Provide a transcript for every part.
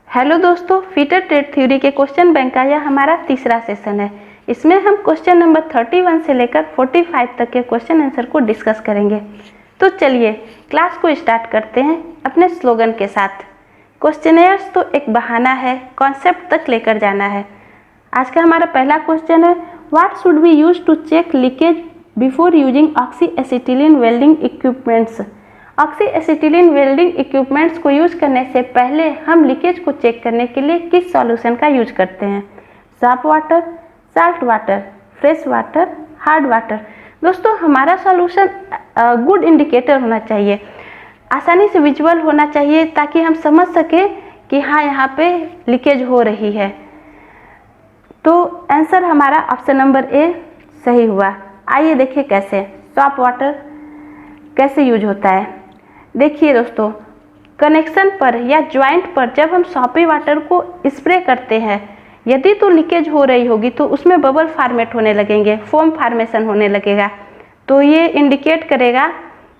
Hello दोस्तों, fitter trade theory के question bank का यह हमारा तीसरा सेशन है। इसमें हम क्वेश्चन नंबर 31 से लेकर 45 तक के क्वेश्चन आंसर को डिस्कस करेंगे। तो चलिए क्लास को स्टार्ट करते हैं अपने स्लोगन के साथ। क्वेश्चनेयर्स तो एक बहाना है, कॉन्सेप्ट तक लेकर जाना है। आज का हमारा पहला क्वेश्चन है, what should we use to check leakage before using oxy acetylene welding equipments. Oxy acetylene welding equipments को यूज करने से पहले हम लीकेज को चेक करने के लिए किस सॉल्यूशन का यूज करते हैं? साफ water, salt water, fresh water, hard water. दोस्तों हमारा सॉल्यूशन गुड इंडिकेटर होना चाहिए, आसानी से विजुअल होना चाहिए ताकि हम समझ सके कि हाँ यहाँ पे लीकेज हो रही है। तो आंसर हमारा ऑप्शन नंबर ए सही हुआ। आइए देखिए कैसे सॉफ्ट वाटर कैसे यूज होता है। देखिए दोस्तों, कनेक्शन पर या ज्वाइंट पर जब हम सॉपी वाटर को स्प्रे करते हैं, यदि तो लीकेज हो रही होगी तो उसमें बबल फॉर्मेट होने लगेंगे, फोम फॉर्मेशन होने लगेगा, तो ये इंडिकेट करेगा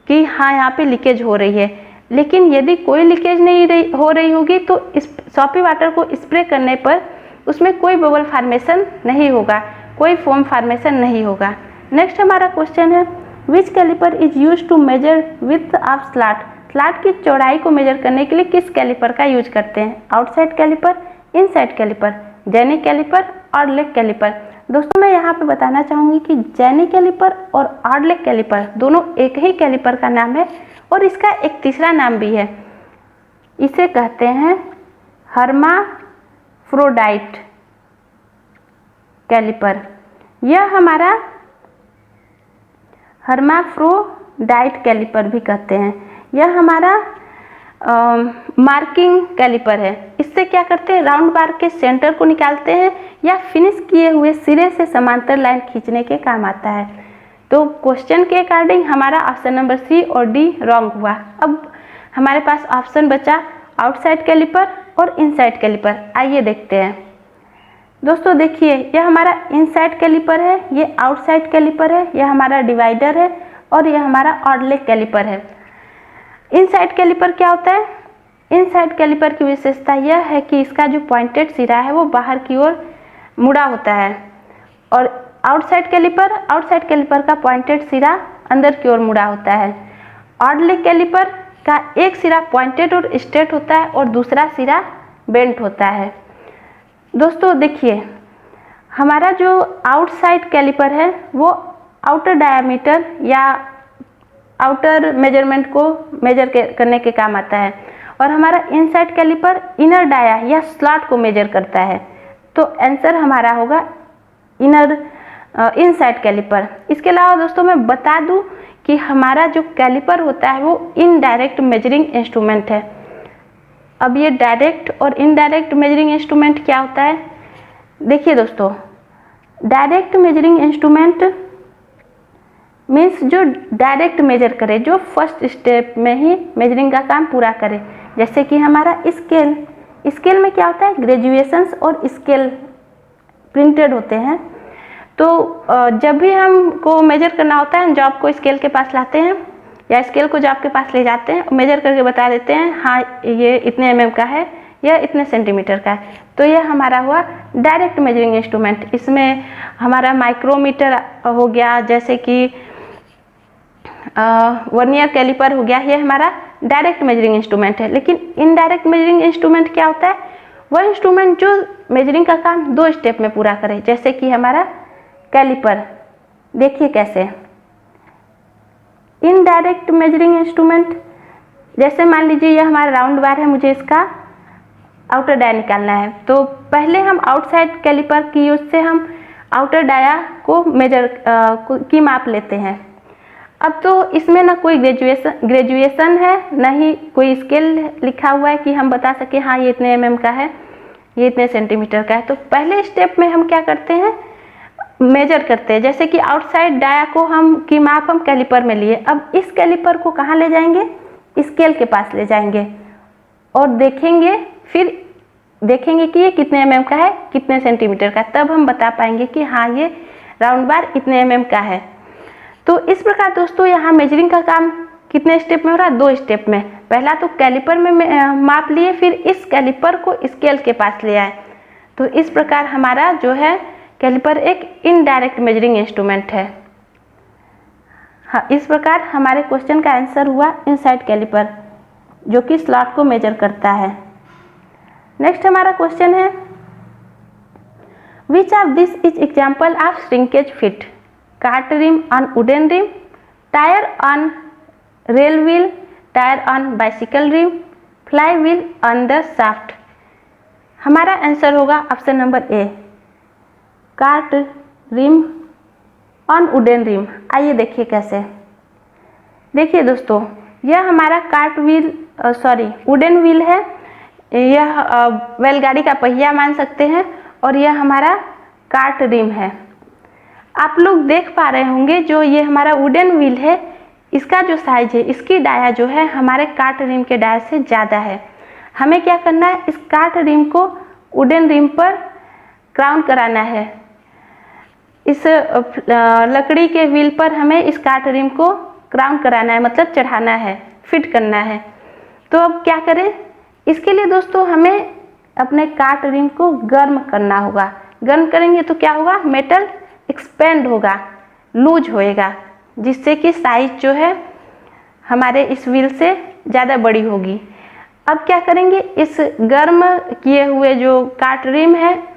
कि हाँ यहाँ पे लीकेज हो रही है। लेकिन यदि कोई लीकेज नहीं हो रही होगी तो इस सॉपी वाटर को स्प्रे करने पर उसमें कोई बबल फॉर्मेशन नहीं होगा, कोई फोम फॉर्मेशन नहीं होगा। नेक्स्ट हमारा क्वेश्चन है, which calliper is use to measure width of slot. Slot की चौड़ाई को मेजर करने के लिए किस कैलिपर का यूज करते हैं? Outside caliper, inside caliper, jenny caliper और लेग कैलिपर। दोस्तों मैं यहाँ पे बताना चाहूँगी कि जेनी कैलिपर और ऑड-लेग कैलिपर दोनों एक ही कैलिपर का नाम है और इसका एक तीसरा नाम भी है, इसे कहते हैं हर्माफ्रोडाइट कैलिपर। यह हमारा हर्माफ्रोडाइट कैलिपर भी कहते हैं। यह हमारा मार्किंग कैलिपर है। इससे क्या करते हैं, राउंड बार के सेंटर को निकालते हैं या फिनिश किए हुए सिरे से समांतर लाइन खींचने के काम आता है। तो क्वेश्चन के अकॉर्डिंग हमारा ऑप्शन नंबर सी और डी रॉन्ग हुआ। अब हमारे पास ऑप्शन बचा आउटसाइड कैलिपर और इनसाइड कैलिपर। आइए देखते हैं। दोस्तों देखिए, यह हमारा इनसाइड कैलिपर है, ये आउटसाइड कैलिपर है, यह हमारा डिवाइडर है और यह हमारा ऑड-लेग कैलिपर है। इनसाइड कैलिपर क्या होता है? इनसाइड कैलिपर की विशेषता यह है कि इसका जो पॉइंटेड सिरा है वो बाहर की ओर मुड़ा होता है और आउटसाइड कैलिपर का पॉइंटेड सिरा अंदर की ओर मुड़ा होता है। ऑड-लेग कैलिपर का एक सिरा पॉइंटेड और स्ट्रेट होता है और दूसरा सिरा बेंट होता है। दोस्तों देखिए, हमारा जो आउटसाइड कैलिपर है वो आउटर डायामीटर या आउटर मेजरमेंट को मेजर करने के काम आता है और हमारा इनसाइड कैलिपर इनर डाया या स्लॉट को मेजर करता है। तो आंसर हमारा होगा इनसाइड कैलिपर। इसके अलावा दोस्तों मैं बता दूं कि हमारा जो कैलिपर होता है वो इनडायरेक्ट मेजरिंग इंस्ट्रूमेंट है। अब ये डायरेक्ट और इनडायरेक्ट मेजरिंग इंस्ट्रूमेंट क्या होता है? देखिए दोस्तों, डायरेक्ट मेजरिंग इंस्ट्रूमेंट मीन्स जो डायरेक्ट मेजर करे, जो फर्स्ट स्टेप में ही मेजरिंग का काम पूरा करे। जैसे कि हमारा स्केल में क्या होता है, ग्रेजुएशंस और स्केल प्रिंटेड होते हैं। तो जब भी हमको मेजर करना होता है, जॉब को स्केल के पास लाते हैं या स्केल को जॉब के पास ले जाते हैं, मेजर करके बता देते हैं हाँ ये इतने mm का है या इतने सेंटीमीटर का है। तो यह हमारा हुआ डायरेक्ट मेजरिंग इंस्ट्रूमेंट। इसमें हमारा माइक्रोमीटर हो गया, जैसे कि वर्नियर कैलिपर हो गया, ये हमारा डायरेक्ट मेजरिंग इंस्ट्रूमेंट है। लेकिन इनडायरेक्ट मेजरिंग इंस्ट्रूमेंट क्या होता है? वह इंस्ट्रूमेंट जो मेजरिंग का काम 2 स्टेप में पूरा करे, जैसे कि हमारा कैलिपर। देखिए कैसे इनडायरेक्ट मेजरिंग इंस्ट्रूमेंट, जैसे मान लीजिए यह हमारा राउंड बार है, मुझे इसका आउटर डाया निकालना है। तो पहले हम आउटसाइड कैलिपर की यूज से हम आउटर डाया को मेजर की माप लेते हैं। अब तो इसमें ना कोई ग्रेजुएशन है, ना ही कोई स्केल लिखा हुआ है कि हम बता सके हाँ ये इतने mm का है, ये इतने सेंटीमीटर का है। तो पहले स्टेप में हम क्या करते हैं, मेजर करते हैं। जैसे कि आउटसाइड डाया को की माप हम कैलिपर में लिए, अब इस कैलिपर को कहाँ ले जाएंगे, स्केल के पास ले जाएंगे और देखेंगे, फिर देखेंगे कि ये कितने mm का है, कितने सेंटीमीटर का, तब हम बता पाएंगे कि हाँ ये राउंड बार इतने mm का है। तो इस प्रकार दोस्तों यहाँ मेजरिंग का काम कितने स्टेप में हो रहा है, 2 स्टेप में। पहला तो कैलिपर में माप लिए, फिर इस कैलिपर को स्केल के पास ले आए। तो इस प्रकार हमारा जो है कैलिपर एक इनडायरेक्ट मेजरिंग इंस्ट्रूमेंट है। हाँ, इस प्रकार हमारे क्वेश्चन का आंसर हुआ इनसाइड कैलिपर, जो कि स्लॉट को मेजर करता है। नेक्स्ट हमारा क्वेश्चन है, which of this is example of shrinkage fit? Cart rim on wooden rim, tyre on rail wheel, tyre on bicycle rim, fly wheel on the shaft. हमारा answer होगा option number A, cart rim on wooden rim. आइए देखिए कैसे। देखिए दोस्तों, यह हमारा wooden wheel है, यह बैलगाड़ी का पहिया मान सकते हैं, और यह हमारा कार्ट रिम है। आप लोग देख पा रहे होंगे जो ये हमारा वुडन व्हील है, इसका जो साइज है, इसकी डाया जो है हमारे कार्ट रिम के डाया से ज़्यादा है। हमें क्या करना है, इस कार्ट रिम को वुडन रिम पर क्राउन कराना है। इस लकड़ी के व्हील पर हमें इस कार्ट रिम को क्राउन कराना है, मतलब चढ़ाना है, फिट करना है। तो अब क्या करें, इसके लिए दोस्तों हमें अपने कार्ट रिम को गर्म करना होगा। गर्म करेंगे तो क्या होगा, मेटल एक्सपेंड होगा, लूज होएगा, जिससे कि साइज जो है हमारे इस व्हील से ज़्यादा बड़ी होगी। अब क्या करेंगे, इस गर्म किए हुए जो कार्ट रिम है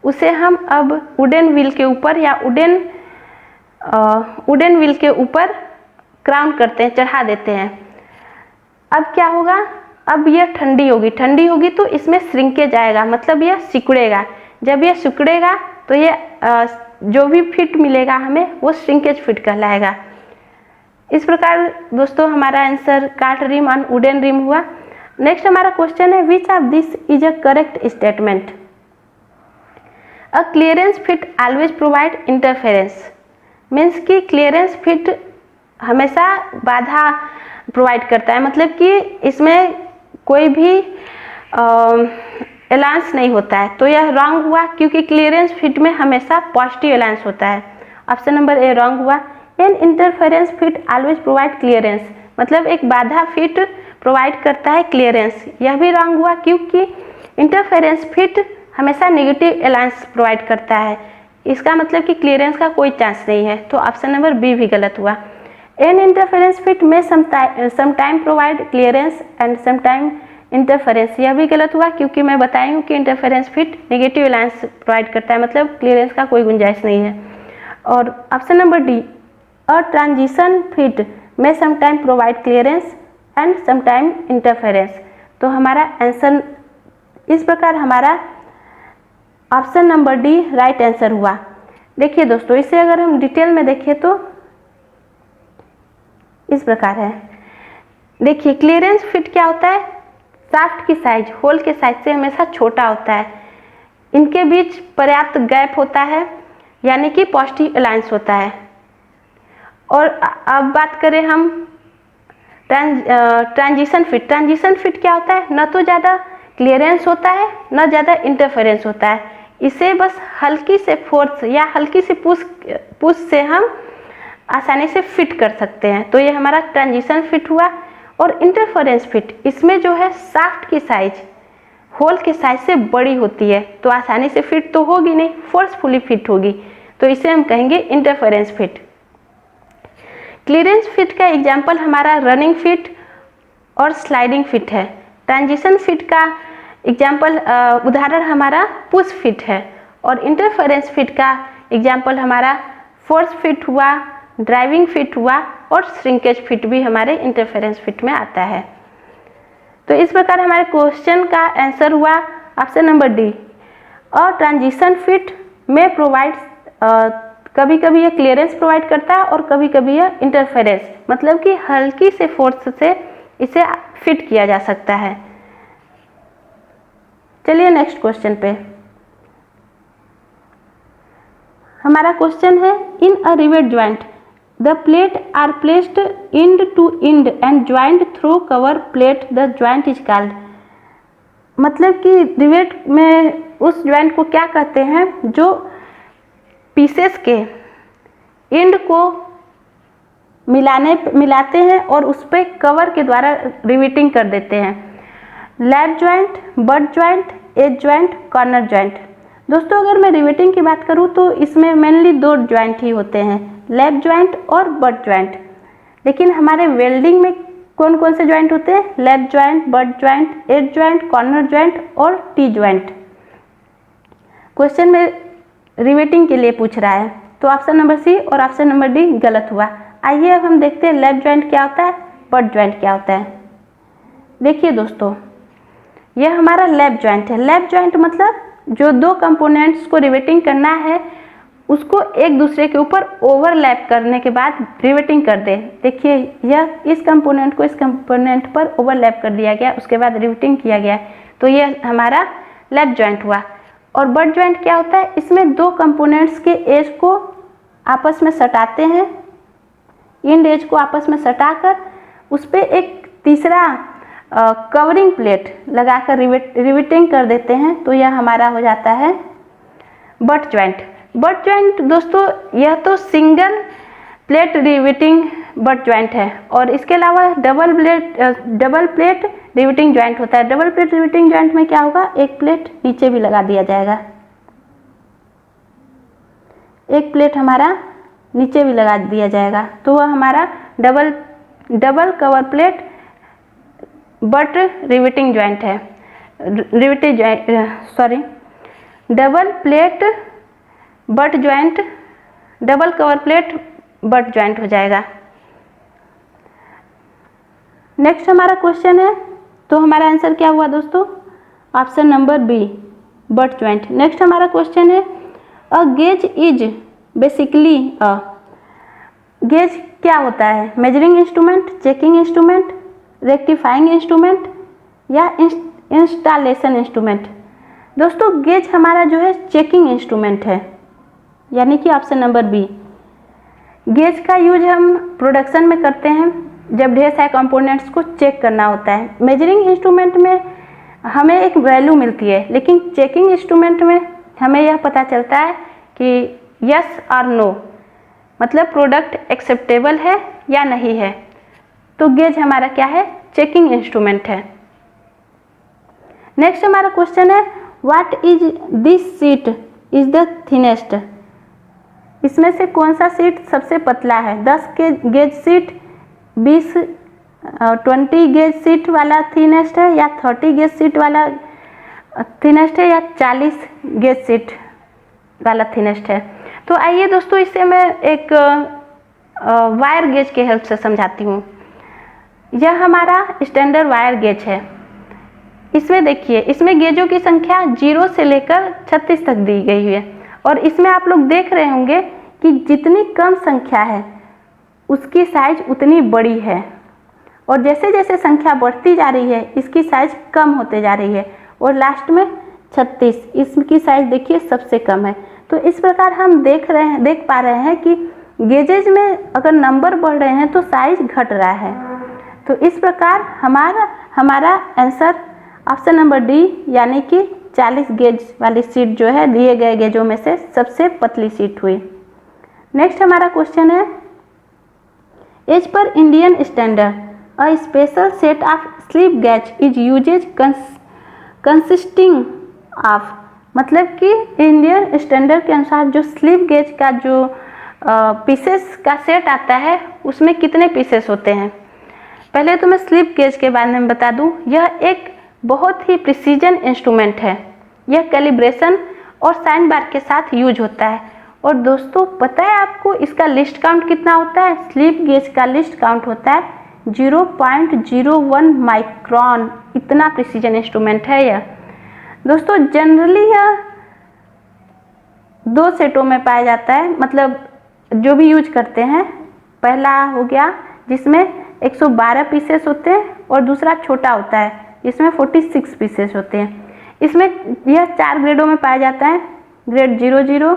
उसे हम अब वुडन व्हील के ऊपर या वुडन व्हील के ऊपर क्राउन करते हैं, चढ़ा देते हैं। अब क्या होगा, अब यह ठंडी होगी तो इसमें श्रिंकेज आएगा, मतलब यह सिकुड़ेगा। जब यह सिकुड़ेगा तो यह जो भी फिट मिलेगा हमें वो श्रिंकेज फिट कहलाएगा। इस प्रकार दोस्तों हमारा answer cart rim on wooden rim हुआ। नेक्स्ट हमारा क्वेश्चन है, which of this is a correct statement? A clearance fit always provide interference. Means कि क्लियरेंस फिट हमेशा बाधा प्रोवाइड करता है, मतलब कि इसमें कोई भी एलायंस नहीं होता है। तो यह रॉन्ग हुआ, क्योंकि क्लियरेंस फिट में हमेशा पॉजिटिव एलायंस होता है। ऑप्शन नंबर ए रॉन्ग हुआ। An interference fit always provide clearance, मतलब एक बाधा फिट प्रोवाइड करता है क्लियरेंस, यह भी रॉन्ग हुआ, क्योंकि इंटरफेरेंस फिट हमेशा नेगेटिव एलायंस प्रोवाइड करता है। इसका मतलब कि क्लियरेंस का कोई चांस नहीं है। तो ऑप्शन नंबर बी भी गलत हुआ। एन इंटरफेरेंस फिट में sometime provide clearance and sometime interference, यह भी गलत हुआ, क्योंकि मैं बताई हूँ कि interference fit negative allowance provide करता है, मतलब क्लियरेंस का कोई गुंजाइश नहीं है। और option number D, a transition fit में sometime provide clearance and sometime interference. तो हमारा आंसर इस प्रकार हमारा option number D right answer हुआ। देखिए दोस्तों, इसे अगर हम डिटेल में देखें तो इस प्रकार है। देखिए क्लियरेंस फिट क्या होता है, शाफ्ट की साइज होल के साइज से हमेशा छोटा होता है, इनके बीच पर्याप्त गैप होता है, यानी कि पॉजिटिव अलायंस होता है। और अब बात करें हम ट्रांजिशन फिट क्या होता है, न तो ज़्यादा क्लियरेंस होता है न ज़्यादा इंटरफेरेंस होता है। इसे बस हल्की से फोर्स या हल्की से पुश से हम आसानी से फिट कर सकते हैं। तो ये हमारा ट्रांजिशन फिट हुआ। और इंटरफेरेंस फिट, इसमें जो है शाफ्ट की साइज होल के साइज से बड़ी होती है, तो आसानी से फिट तो होगी नहीं, फोर्सफुली फिट होगी, तो इसे हम कहेंगे इंटरफेरेंस फिट। क्लियरेंस फिट का एग्जाम्पल हमारा रनिंग फिट और स्लाइडिंग फिट है। ट्रांजिशन फिट का एग्जाम्पल उदाहरण हमारा पुश फिट है, और इंटरफेरेंस फिट का एग्जाम्पल हमारा फोर्स फिट हुआ, ड्राइविंग फिट हुआ, और श्रिंकेज फिट भी हमारे इंटरफेरेंस फिट में आता है। तो इस प्रकार हमारे क्वेश्चन का आंसर हुआ ऑप्शन नंबर डी। और ट्रांजिशन फिट में प्रोवाइड कभी कभी यह क्लियरेंस प्रोवाइड करता है और कभी कभी यह इंटरफेरेंस, मतलब कि हल्की से फोर्स से इसे फिट किया जा सकता है। चलिए नेक्स्ट क्वेश्चन पे। हमारा क्वेश्चन है in a rivet joint the plates are placed end to end and joint through cover plate the joint is called. मतलब कि रिवेट में उस ज्वाइंट को क्या कहते हैं जो पीसेस के एंड को मिलाते हैं और उस पर कवर के द्वारा रिवेटिंग कर देते हैं। Lap joint, butt joint, edge joint, corner joint. दोस्तों अगर मैं रिवेटिंग की बात करूं तो इसमें मेनली दो ज्वाइंट ही होते हैं, लैप ज्वाइंट और बट ज्वाइंट। लेकिन हमारे वेल्डिंग में कौन कौन से ज्वाइंट होते हैं? Lap joint, butt joint, edge joint, corner joint और टी ज्वाइंट। क्वेश्चन में रिवेटिंग के लिए पूछ रहा है, तो ऑप्शन नंबर सी और ऑप्शन नंबर डी गलत हुआ। आइए अब हम देखते हैं लैप ज्वाइंट क्या होता है, बट ज्वाइंट क्या होता है। देखिए दोस्तों, यह हमारा लैप ज्वाइंट है। लैप ज्वाइंट मतलब जो दो कंपोनेंट्स को रिवेटिंग करना है उसको एक दूसरे के ऊपर ओवरलैप करने के बाद रिवेटिंग कर दे। देखिए यह इस कंपोनेंट को इस कंपोनेंट पर ओवरलैप कर दिया गया, उसके बाद रिवेटिंग किया गया, तो यह हमारा लैप ज्वाइंट हुआ। और बट ज्वाइंट क्या होता है? इसमें दो कंपोनेंट्स के एज को आपस में सटाते हैं, इंड एज को आपस में सटाकर उस पर एक तीसरा कवरिंग प्लेट लगाकर रिवेटिंग कर देते हैं, तो यह हमारा हो जाता है बट ज्वाइंट। बट ज्वाइंट दोस्तों यह तो single plate riveting but joint है, और इसके अलावा डबल प्लेट रिवेटिंग ज्वाइंट होता है। डबल प्लेट रिवेटिंग ज्वाइंट में क्या होगा, एक प्लेट नीचे भी लगा दिया जाएगा, एक प्लेट हमारा नीचे भी लगा दिया जाएगा, तो वह हमारा double cover plate butt riveting joint है। Double plate butt joint, double cover plate butt joint हो जाएगा। नेक्स्ट हमारा क्वेश्चन है, तो हमारा आंसर क्या हुआ दोस्तों? Option number B, butt joint. Next हमारा क्वेश्चन है a gauge is basically a. Gauge क्या होता है? Measuring instrument, checking instrument, rectifying instrument या इंस्टॉलेशन इंस्ट्रूमेंट। दोस्तों गेज हमारा जो है चेकिंग इंस्ट्रूमेंट है, यानी कि ऑप्शन नंबर बी। गेज का यूज हम प्रोडक्शन में करते हैं जब ढेर सारे कंपोनेंट्स को चेक करना होता है। मेजरिंग इंस्ट्रूमेंट में हमें एक वैल्यू मिलती है, लेकिन चेकिंग इंस्ट्रूमेंट में हमें यह पता चलता है कि यस और नो, मतलब प्रोडक्ट एक्सेप्टेबल है या नहीं है। तो गेज हमारा क्या है? चेकिंग इंस्ट्रूमेंट है। नेक्स्ट हमारा क्वेश्चन है what is this seat is the thinnest. इसमें से कौन सा सीट सबसे पतला है? 10 के गेज सीट, 20 गेज सीट वाला थिनेस्ट है, या 30 गेज सीट वाला थिनेस्ट है, या 40 गेज सीट वाला थिनेस्ट है। तो आइए दोस्तों इसे मैं एक वायर गेज के हेल्प से समझाती हूँ। यह हमारा स्टैंडर्ड वायर गेज है। इसमें देखिए, इसमें गेजों की संख्या 0 से लेकर 36 तक दी गई है, और इसमें आप लोग देख रहे होंगे कि जितनी कम संख्या है उसकी साइज उतनी बड़ी है, और जैसे जैसे संख्या बढ़ती जा रही है इसकी साइज कम होते जा रही है, और लास्ट में 36 इसकी साइज देखिए सबसे कम है। तो इस प्रकार हम देख पा रहे हैं कि गेजेज में अगर नंबर बढ़ रहे हैं तो साइज घट रहा है। तो इस प्रकार हमारा आंसर ऑप्शन नंबर डी, यानी कि 40 गेज वाली सीट जो है दिए गए गेजों में से सबसे पतली सीट हुई। नेक्स्ट हमारा क्वेश्चन है as per Indian standard a special set of slip gauge is uses consisting of. मतलब कि इंडियन स्टैंडर्ड के अनुसार जो स्लिप गेज का जो पीसेस का सेट आता है उसमें कितने पीसेस होते हैं? पहले तो मैं स्लिप गेज के बारे में बता दूं, यह एक बहुत ही प्रिसीजन इंस्ट्रूमेंट है। यह कैलिब्रेशन और साइन बार के साथ यूज होता है। और दोस्तों पता है आपको इसका लिस्ट काउंट कितना होता है? स्लिप गेज का लिस्ट काउंट होता है 0.01 माइक्रोन। इतना प्रिसीजन इंस्ट्रूमेंट है यह। दोस्तों जनरली यह 2 सेटों में पाया जाता है, मतलब जो भी यूज करते हैं, पहला हो गया जिसमें 112 पीसेस होते हैं और दूसरा छोटा होता है जिसमें 46 पीसेस होते हैं। इसमें यह 4 ग्रेडों में पाया जाता है, ग्रेड 00,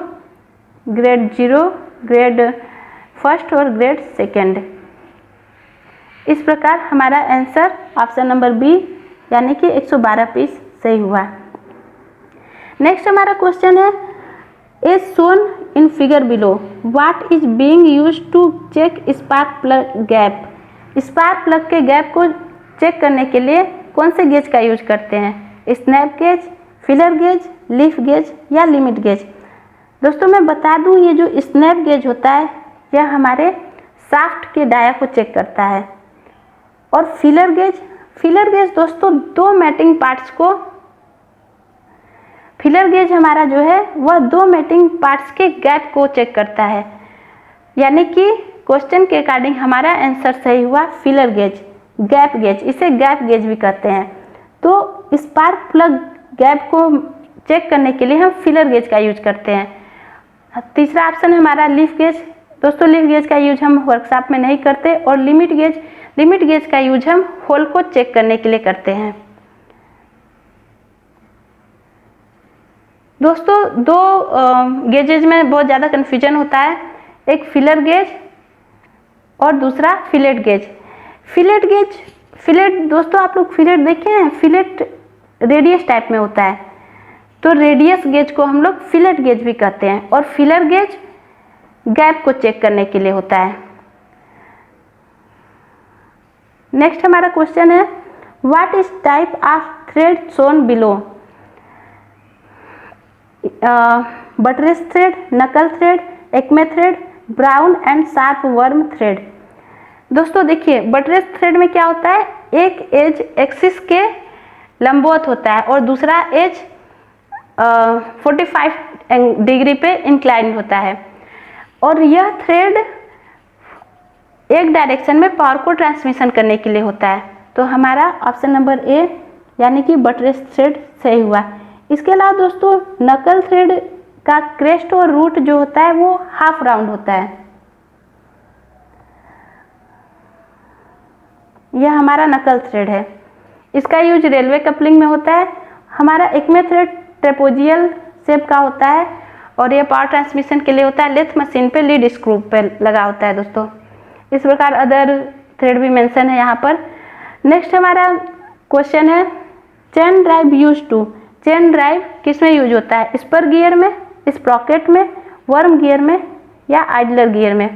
ग्रेड 0, ग्रेड फर्स्ट और ग्रेड सेकेंड। इस प्रकार हमारा आंसर ऑप्शन नंबर बी यानी कि 112 पीस सही हुआ। नेक्स्ट हमारा क्वेश्चन है, as shown in figure below what is being used to check spark plug gap. Spark plug के गैप को चेक करने के लिए कौन से गेज का यूज करते हैं? Snap gauge, filler gauge, leaf gauge या लिमिट गेज। दोस्तों मैं बता दूं, ये जो स्नैप गेज होता है यह हमारे शाफ्ट के डाया को चेक करता है। और फिलर गेज दोस्तों दो मैटिंग पार्ट्स को, फिलर गेज हमारा जो है वह दो मैटिंग पार्ट्स के गैप को चेक करता है। यानी कि क्वेश्चन के अकॉर्डिंग हमारा आंसर सही हुआ फिलर गेज, गैप गेज, इसे गैप गेज भी कहते हैं। तो स्पार्क प्लग गैप को चेक करने के लिए हम फिलर गेज का यूज करते हैं। तीसरा ऑप्शन है हमारा लीफ गेज। दोस्तों लीफ गेज का यूज हम वर्कशॉप में नहीं करते। और लिमिट गेज का यूज हम होल को चेक करने के लिए करते हैं। दोस्तों दो गेजेज में बहुत ज़्यादा कन्फ्यूजन होता है, एक फिलर गेज और दूसरा फिलेट गेज। फिलेट दोस्तों आप लोग फिलेट देखे हैं? फिलेट रेडियस टाइप में होता है, तो रेडियस गेज को हम लोग फिलेट गेज भी कहते हैं। और फिलर गेज गैप को चेक करने के लिए होता है। नेक्स्ट हमारा क्वेश्चन है, what is type of thread shown below. Buttress thread, knuckle thread, acme thread, brown and sharp worm thread. दोस्तों देखिए बटरेस थ्रेड में क्या होता है, एक एज एक्सिस के लंबवत होता है और दूसरा एज 45 डिग्री पे इंक्लाइन होता है। और यह थ्रेड एक डायरेक्शन में पावर को ट्रांसमिशन करने के लिए होता है। तो हमारा ऑप्शन नंबर ए यानी कि बटरेस थ्रेड सही हुआ। इसके अलावा दोस्तों नकल थ्रेड का क्रेस्ट और रूट जो होता है वो हाफ राउंड होता है। यह हमारा नकल थ्रेड है। इसका यूज रेलवे कपलिंग में होता है। हमारा एक्मे थ्रेड ट्रेपोजियल शेप का होता है और यह पावर ट्रांसमिशन के लिए होता है। लेथ मशीन पे लीड स्क्रू पे लगा होता है दोस्तों। इस प्रकार अदर थ्रेड भी मेंशन है यहाँ पर। नेक्स्ट हमारा क्वेश्चन है, chain drive use to. Chain drive किस में यूज होता है? स्पर गियर में, स्प्रॉकेट में, वर्म गियर में या आइडलर गियर में।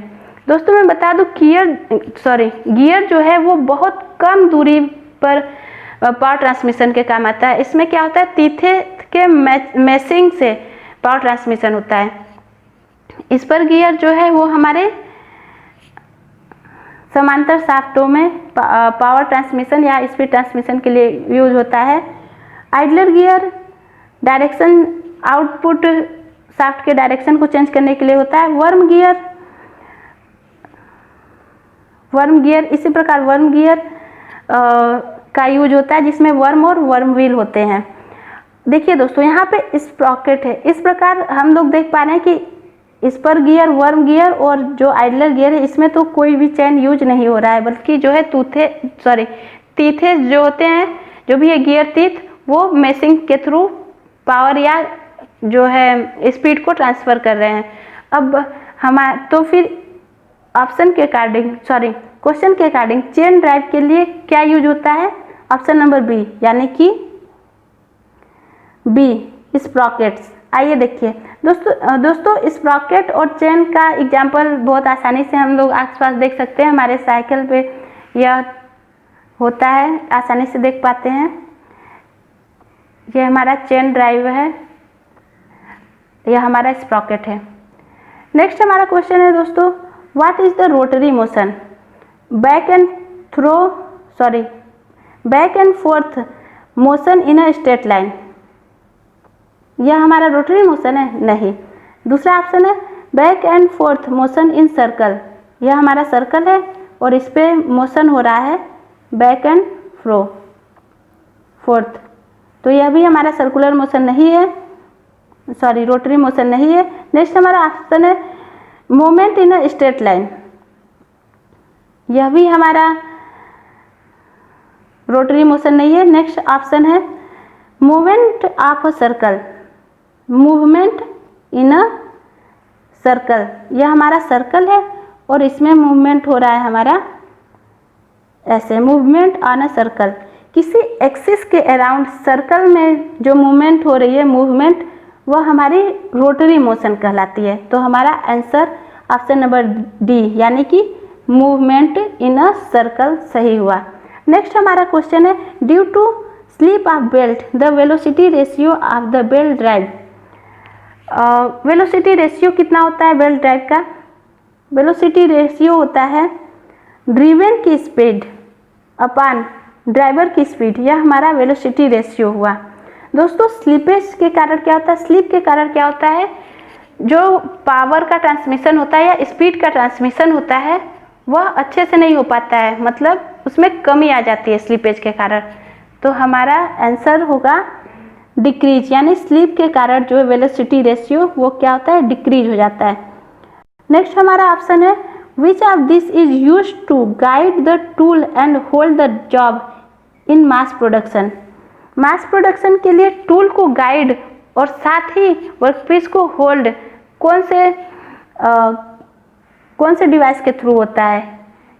दोस्तों मैं बता दूं गियर जो है वो बहुत कम दूरी पर पावर ट्रांसमिशन के काम आता है। इसमें क्या होता है, तीथे के मैशिंग से पावर ट्रांसमिशन होता है। स्पर गियर जो है वो हमारे समांतर शाफ्टों में पावर ट्रांसमिशन या स्पीड ट्रांसमिशन के लिए यूज होता है। Idler gear direction output shaft के डायरेक्शन को चेंज करने के लिए होता है। वर्म गियर इसी प्रकार वर्म गियर का यूज होता है जिसमें वर्म और वर्म व्हील होते हैं। देखिए दोस्तों यहाँ पे स्प्रॉकेट है। इस प्रकार हम लोग देख पा रहे हैं कि स्पर गियर, वर्म गियर और जो आइडलर गियर है इसमें तो कोई भी चेन यूज नहीं हो रहा है, बल्कि जो है तीथे जो होते हैं, जो भी है गियर टीथ, वो मैशिंग के थ्रू पावर या जो है स्पीड को ट्रांसफर कर रहे हैं। अब तो फिर ऑप्शन के अकॉर्डिंग क्वेश्चन के अकॉर्डिंग चेन ड्राइव के लिए क्या यूज होता है? ऑप्शन नंबर बी यानी कि बी स्प्रॉकेट्स। आइए देखिए दोस्तों स्प्रॉकेट और चेन का एग्जाम्पल बहुत आसानी से हम लोग आसपास देख सकते हैं। हमारे साइकिल पे यह होता है, आसानी से देख पाते हैं। यह हमारा चेन ड्राइव है, यह हमारा स्प्रॉकेट है। नेक्स्ट हमारा क्वेश्चन है दोस्तों, what is the rotary motion. Back and fourth motion in a straight line. यह हमारा रोटरी मोशन है? नहीं। दूसरा ऑप्शन है back and fourth motion in circle. यह हमारा सर्कल है और इस पे मोशन हो रहा है बैक एंड फोर्थ, तो यह भी हमारा सर्कुलर मोशन नहीं है, रोटरी मोशन नहीं है। नेक्स्ट हमारा ऑप्शन है movement in a straight line, यह भी हमारा रोटरी मोशन नहीं है। नेक्स्ट ऑप्शन है movement of a circle, movement in a circle, यह हमारा सर्कल है और इसमें मूवमेंट हो रहा है हमारा ऐसे, मूवमेंट ऑन अ सर्कल, किसी एक्सिस के अराउंड सर्कल में जो मूवमेंट हो रही है मूवमेंट, वह हमारी रोटरी मोशन कहलाती है। तो हमारा आंसर ऑप्शन नंबर डी यानी कि मूवमेंट इन अ सर्कल सही हुआ। नेक्स्ट हमारा क्वेश्चन है due to slip of belt the velocity ratio of the belt drive, velocity ratio कितना होता है बेल्ट ड्राइव का? वेलोसिटी रेशियो होता है ड्रिवन की स्पीड अपान ड्राइवर की स्पीड, यह हमारा वेलोसिटी रेशियो हुआ। दोस्तों स्लिपेज के कारण क्या होता है, स्लिप के कारण क्या होता है, जो पावर का ट्रांसमिशन होता है या स्पीड का ट्रांसमिशन होता है वह अच्छे से नहीं हो पाता है, मतलब उसमें कमी आ जाती है स्लिपेज के कारण। तो हमारा आंसर होगा डिक्रीज, यानी स्लिप के कारण जो वेलोसिटी रेशियो वो क्या होता है, डिक्रीज हो जाता है। नेक्स्ट हमारा ऑप्शन है which of this is use to guide the tool and hold the job in mass production, mass production के लिए टूल को गाइड और साथ ही वर्कपीस को होल्ड कौन से डिवाइस के थ्रू होता है,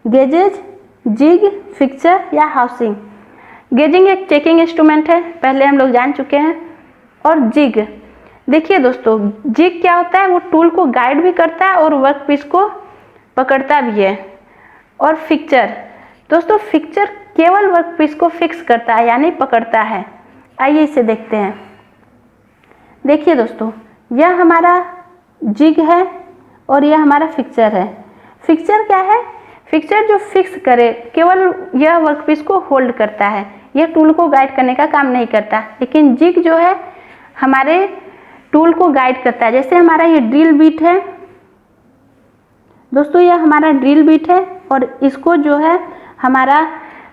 गेजेज, जिग, फिक्सर या हाउसिंग। गेजिंग एक चेकिंग इंस्ट्रूमेंट है, पहले हम लोग जान चुके हैं। और जिग, देखिए दोस्तों जिग क्या होता है, वो टूल को गाइड भी करता है और वर्कपीस को पकड़ता भी है। और फिक्सर, दोस्तों फिक्सर केवल वर्कपीस को फिक्स करता है यानी पकड़ता है। आइए इसे देखते हैं। देखिए दोस्तों यह हमारा जिग है और यह हमारा फिक्सर है। फिक्सर क्या है, फिक्सर जो फिक्स करे, केवल यह वर्कपीस को होल्ड करता है, यह टूल को गाइड करने का काम नहीं करता। लेकिन जिग जो है हमारे टूल को गाइड करता है। जैसे हमारा ये ड्रिल बीट है दोस्तों, यह हमारा ड्रिल बीट है और इसको जो है हमारा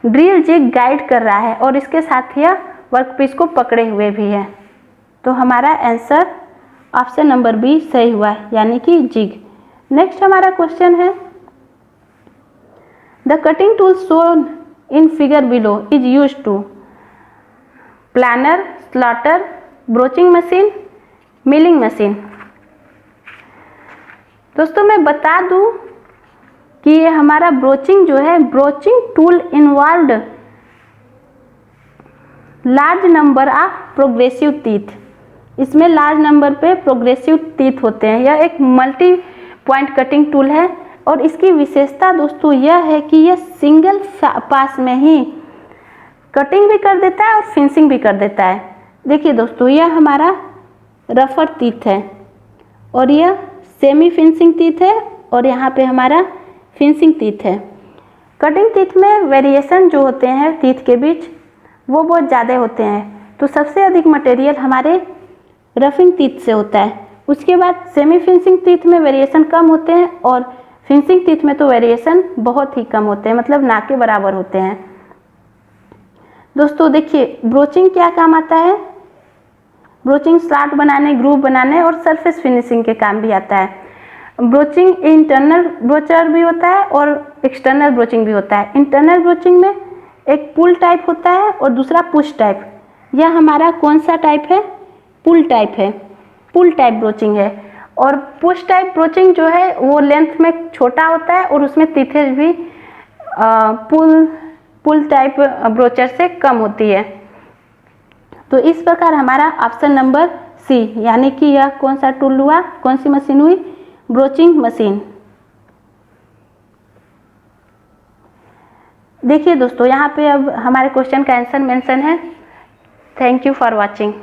ड्रिल जिग गाइड कर रहा है और इसके साथ यह वर्कपीस को पकड़े हुए भी है। तो हमारा आंसर ऑप्शन नंबर बी सही हुआ यानी कि जिग। नेक्स्ट हमारा क्वेश्चन है the cutting tool shown in figure below is use to planer, slotter, broaching machine, milling machine. दोस्तों मैं बता दूं कि ये हमारा ब्रोचिंग जो है, broaching tool involved large number of progressive teeth, इसमें लार्ज नंबर पे प्रोग्रेसिव टीथ होते हैं। यह एक मल्टी पॉइंट कटिंग टूल है और इसकी विशेषता दोस्तों यह है कि यह सिंगल पास में ही कटिंग भी कर देता है और फिनिशिंग भी कर देता है। देखिए दोस्तों यह हमारा रफर टीथ है और यह सेमी फिनिशिंग टीथ है और यहाँ पे हमारा फिनिशिंग टीथ है। कटिंग टीथ में वेरिएशन जो होते हैं टीथ के बीच वो बहुत ज़्यादा होते हैं, तो सबसे अधिक मटेरियल हमारे रफिंग टीथ से होता है। उसके बाद सेमी फिनिशिंग टीथ में वेरिएशन कम होते हैं और फिनिशिंग टीथ में तो वेरिएशन बहुत ही कम होते हैं, मतलब ना के बराबर होते हैं। दोस्तों देखिए ब्रोचिंग क्या काम आता है, ब्रोचिंग स्लॉट बनाने, ग्रूव बनाने और सरफेस फिनिशिंग के काम भी आता है। ब्रोचिंग इंटरनल ब्रोचर भी होता है और एक्सटर्नल ब्रोचिंग भी होता है। इंटरनल ब्रोचिंग में एक पुल टाइप होता है और दूसरा पुश टाइप। यह हमारा कौन सा टाइप है, पुल टाइप है, पुल टाइप ब्रोचिंग है। और पुश टाइप ब्रोचिंग जो है वो लेंथ में छोटा होता है और उसमें टीथेज भी पुल टाइप ब्रोचर से कम होती है। तो इस प्रकार हमारा ऑप्शन नंबर सी यानी कि यह कौन सा टूल हुआ, कौन सी मशीन हुई, ब्रोचिंग मशीन। देखिए दोस्तों यहाँ पे अब हमारे क्वेश्चन का आंसर मेंशन है। Thank you for watching.